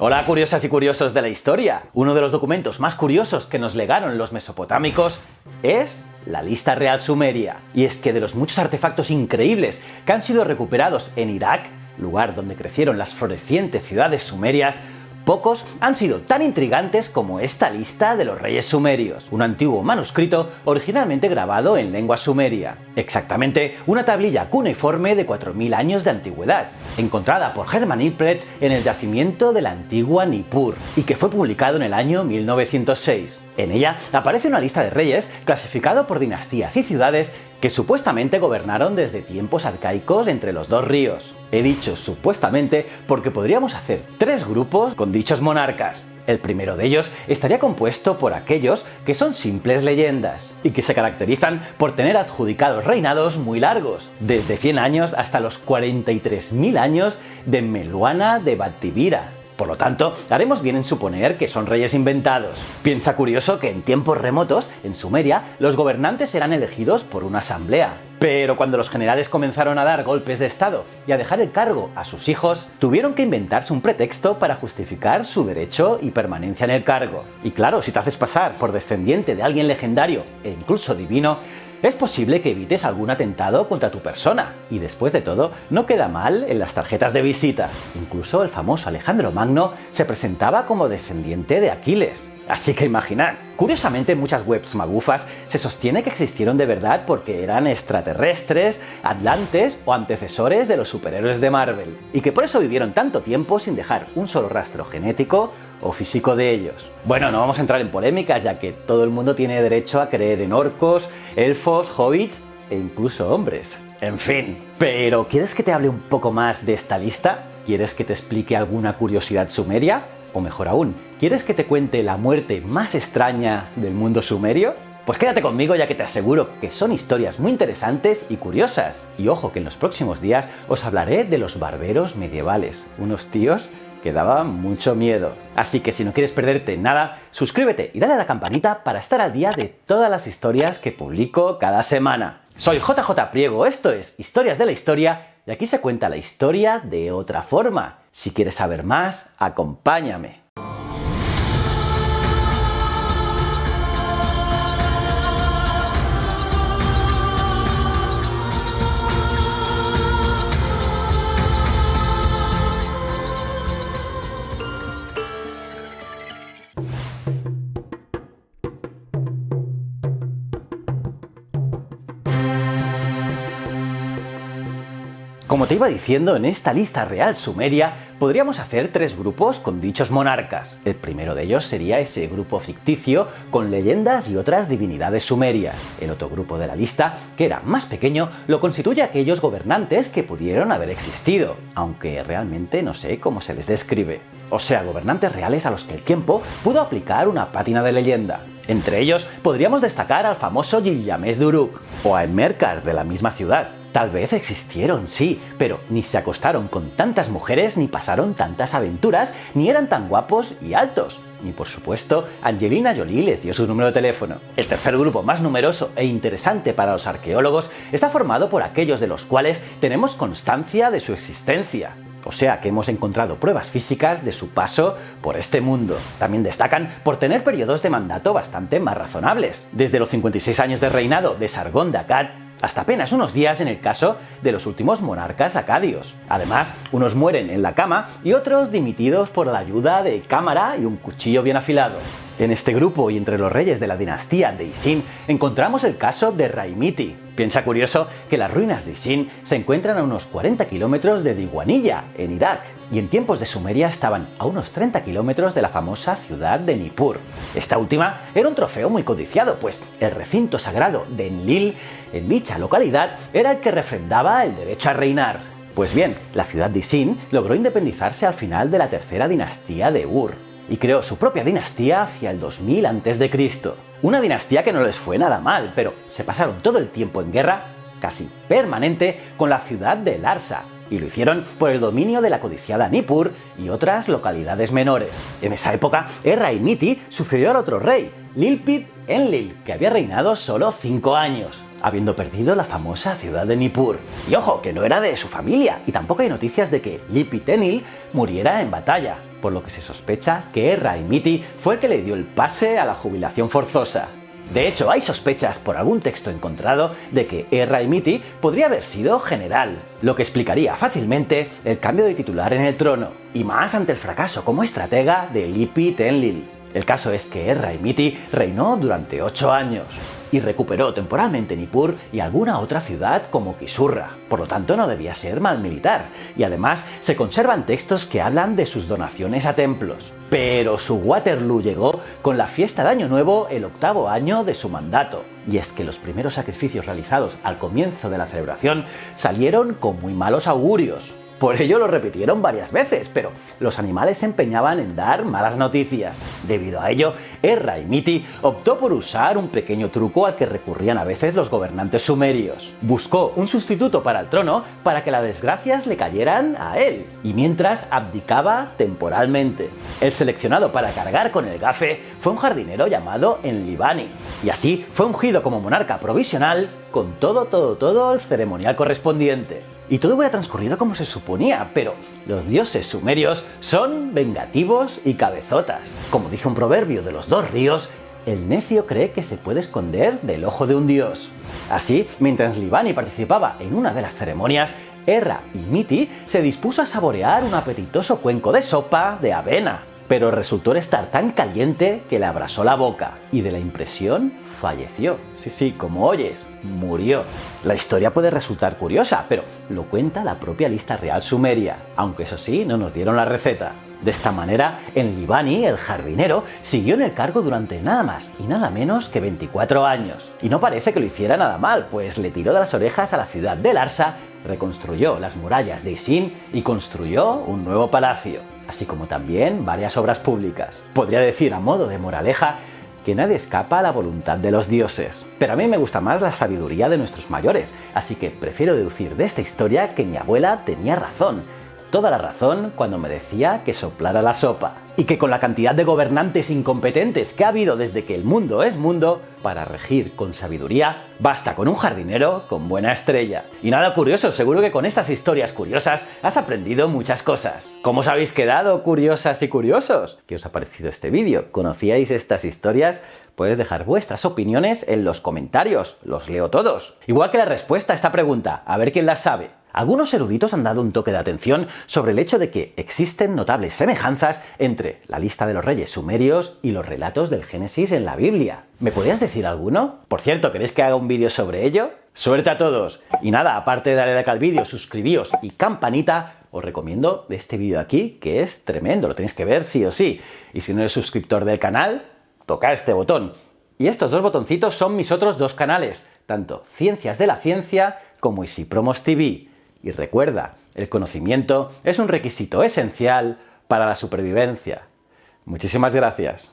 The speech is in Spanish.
Hola curiosas y curiosos de la historia. Uno de los documentos más curiosos que nos legaron los mesopotámicos es la lista real sumeria. Y es que de los muchos artefactos increíbles que han sido recuperados en Irak, lugar donde crecieron las florecientes ciudades sumerias, pocos han sido tan intrigantes como esta lista de los reyes sumerios, un antiguo manuscrito originalmente grabado en lengua sumeria. Exactamente una tablilla cuneiforme de 4000 años de antigüedad, encontrada por Hermann Ipprecht en el yacimiento de la antigua Nippur y que fue publicado en el año 1906. En ella aparece una lista de reyes clasificado por dinastías y ciudades que supuestamente gobernaron desde tiempos arcaicos entre los dos ríos. He dicho supuestamente porque podríamos hacer 3 grupos con dichos monarcas. El primero de ellos estaría compuesto por aquellos que son simples leyendas y que se caracterizan por tener adjudicados reinados muy largos, desde 100 años hasta los 43.000 años de Meluana de Battivira. Por lo tanto, haremos bien en suponer que son reyes inventados. Piensa curioso que en tiempos remotos, en Sumeria, los gobernantes eran elegidos por una asamblea. Pero cuando los generales comenzaron a dar golpes de estado y a dejar el cargo a sus hijos, tuvieron que inventarse un pretexto para justificar su derecho y permanencia en el cargo. Y claro, si te haces pasar por descendiente de alguien legendario e incluso divino, es posible que evites algún atentado contra tu persona. Y después de todo, no queda mal en las tarjetas de visita. Incluso el famoso Alejandro Magno se presentaba como descendiente de Aquiles. Así que imaginad. Curiosamente, en muchas webs magufas se sostiene que existieron de verdad porque eran extraterrestres, atlantes o antecesores de los superhéroes de Marvel, y que por eso vivieron tanto tiempo sin dejar un solo rastro genético o físico de ellos. Bueno, no vamos a entrar en polémicas, ya que todo el mundo tiene derecho a creer en orcos, elfos, hobbits e incluso hombres. En fin, pero ¿quieres que te hable un poco más de esta lista? ¿Quieres que te explique alguna curiosidad sumeria? O mejor aún, ¿quieres que te cuente la muerte más extraña del mundo sumerio? Pues quédate conmigo, ya que te aseguro que son historias muy interesantes y curiosas. Y ojo que en los próximos días os hablaré de los barberos medievales, unos tíos que daban mucho miedo. Así que si no quieres perderte nada, suscríbete y dale a la campanita para estar al día de todas las historias que publico cada semana. Soy JJ Priego, esto es Historias de la Historia, y aquí se cuenta la historia de otra forma. Si quieres saber más, acompáñame. Como te iba diciendo, en esta lista real sumeria podríamos hacer 3 grupos con dichos monarcas. El primero de ellos sería ese grupo ficticio con leyendas y otras divinidades sumerias. El otro grupo de la lista, que era más pequeño, lo constituye aquellos gobernantes que pudieron haber existido, aunque realmente no sé cómo se les describe. O sea, gobernantes reales a los que el tiempo pudo aplicar una pátina de leyenda. Entre ellos podríamos destacar al famoso Gilgamesh de Uruk o a Enmerkar de la misma ciudad. Tal vez existieron, sí, pero ni se acostaron con tantas mujeres, ni pasaron tantas aventuras, ni eran tan guapos y altos. Ni por supuesto, Angelina Jolie les dio su número de teléfono. El tercer grupo, más numeroso e interesante para los arqueólogos, está formado por aquellos de los cuales tenemos constancia de su existencia. O sea que hemos encontrado pruebas físicas de su paso por este mundo. También destacan por tener periodos de mandato bastante más razonables, desde los 56 años de reinado de Sargón de Akkad hasta apenas unos días en el caso de los últimos monarcas acadios. Además, unos mueren en la cama y otros dimitidos por la ayuda de cámara y un cuchillo bien afilado. En este grupo y entre los reyes de la dinastía de Isin encontramos el caso de Rai-Miti. Piensa curioso que las ruinas de Isin se encuentran a unos 40 kilómetros de Diwaniyah, en Irak, y en tiempos de Sumeria estaban a unos 30 kilómetros de la famosa ciudad de Nippur. Esta última era un trofeo muy codiciado, pues el recinto sagrado de Enlil, en dicha localidad, era el que refrendaba el derecho a reinar. Pues bien, la ciudad de Isin logró independizarse al final de la tercera dinastía de Ur y creó su propia dinastía hacia el 2000 a.C. Una dinastía que no les fue nada mal, pero se pasaron todo el tiempo en guerra, casi permanente, con la ciudad de Larsa, y lo hicieron por el dominio de la codiciada Nippur y otras localidades menores. En esa época, Rai-Miti sucedió al otro rey, Lilpit-Enlil, que había reinado solo 5 años, habiendo perdido la famosa ciudad de Nippur. Y ojo, que no era de su familia, y tampoco hay noticias de que Lilpit-Enlil muriera en batalla. por lo que se sospecha que Erra-Imiti fue el que le dio el pase a la jubilación forzosa. De hecho, hay sospechas por algún texto encontrado de que Erra-Imiti podría haber sido general, lo que explicaría fácilmente el cambio de titular en el trono, y más ante el fracaso como estratega de Lippi-Tennili. El caso es que Erra-Imiti reinó durante 8 años y recuperó temporalmente Nippur y alguna otra ciudad como Kisurra. Por lo tanto, no debía ser mal militar, y además se conservan textos que hablan de sus donaciones a templos. Pero su Waterloo llegó con la fiesta de Año Nuevo el 8º año de su mandato, y es que los primeros sacrificios realizados al comienzo de la celebración salieron con muy malos augurios. Por ello lo repitieron varias veces, pero los animales se empeñaban en dar malas noticias. Debido a ello, Erra-Imiti optó por usar un pequeño truco al que recurrían a veces los gobernantes sumerios. Buscó un sustituto para el trono para que las desgracias le cayeran a él, y mientras abdicaba temporalmente. El seleccionado para cargar con el gafe fue un jardinero llamado Enlilbani, y así fue ungido como monarca provisional con todo el ceremonial correspondiente. Y todo hubiera transcurrido como se suponía, pero los dioses sumerios son vengativos y cabezotas. Como dice un proverbio de los 2 ríos, el necio cree que se puede esconder del ojo de un dios. Así, mientras Enlilbani participaba en una de las ceremonias, Erra-Imiti se dispuso a saborear un apetitoso cuenco de sopa de avena, pero resultó estar tan caliente que le abrasó la boca, y de la impresión falleció. Sí, como oyes, murió. La historia puede resultar curiosa, pero lo cuenta la propia lista real sumeria, aunque eso sí, no nos dieron la receta. De esta manera, Enlilbani, el jardinero, siguió en el cargo durante nada más y nada menos que 24 años. Y no parece que lo hiciera nada mal, pues le tiró de las orejas a la ciudad de Larsa, reconstruyó las murallas de Isin y construyó un nuevo palacio, así como también varias obras públicas. Podría decir a modo de moraleja que nadie escapa a la voluntad de los dioses. Pero a mí me gusta más la sabiduría de nuestros mayores, así que prefiero deducir de esta historia que mi abuela tenía razón. Toda la razón cuando me decía que soplara la sopa. Y que con la cantidad de gobernantes incompetentes que ha habido desde que el mundo es mundo, para regir con sabiduría, basta con un jardinero con buena estrella. Y nada curioso, seguro que con estas historias curiosas has aprendido muchas cosas. ¿Cómo os habéis quedado, curiosas y curiosos? ¿Qué os ha parecido este vídeo? ¿Conocíais estas historias? Podéis dejar vuestras opiniones en los comentarios, los leo todos. Igual que la respuesta a esta pregunta, a ver quién la sabe. Algunos eruditos han dado un toque de atención sobre el hecho de que existen notables semejanzas entre la lista de los reyes sumerios y los relatos del Génesis en la Biblia. ¿Me podrías decir alguno? Por cierto, ¿queréis que haga un vídeo sobre ello? ¡Suerte a todos! Y nada, aparte de darle like al vídeo, suscribíos y campanita, os recomiendo este vídeo de aquí, que es tremendo, lo tenéis que ver sí o sí. Y si no eres suscriptor del canal, toca este botón. Y estos 2 botoncitos son mis otros 2 canales, tanto Ciencias de la Ciencia como Isipromos TV. Y recuerda, el conocimiento es un requisito esencial para la supervivencia. Muchísimas gracias.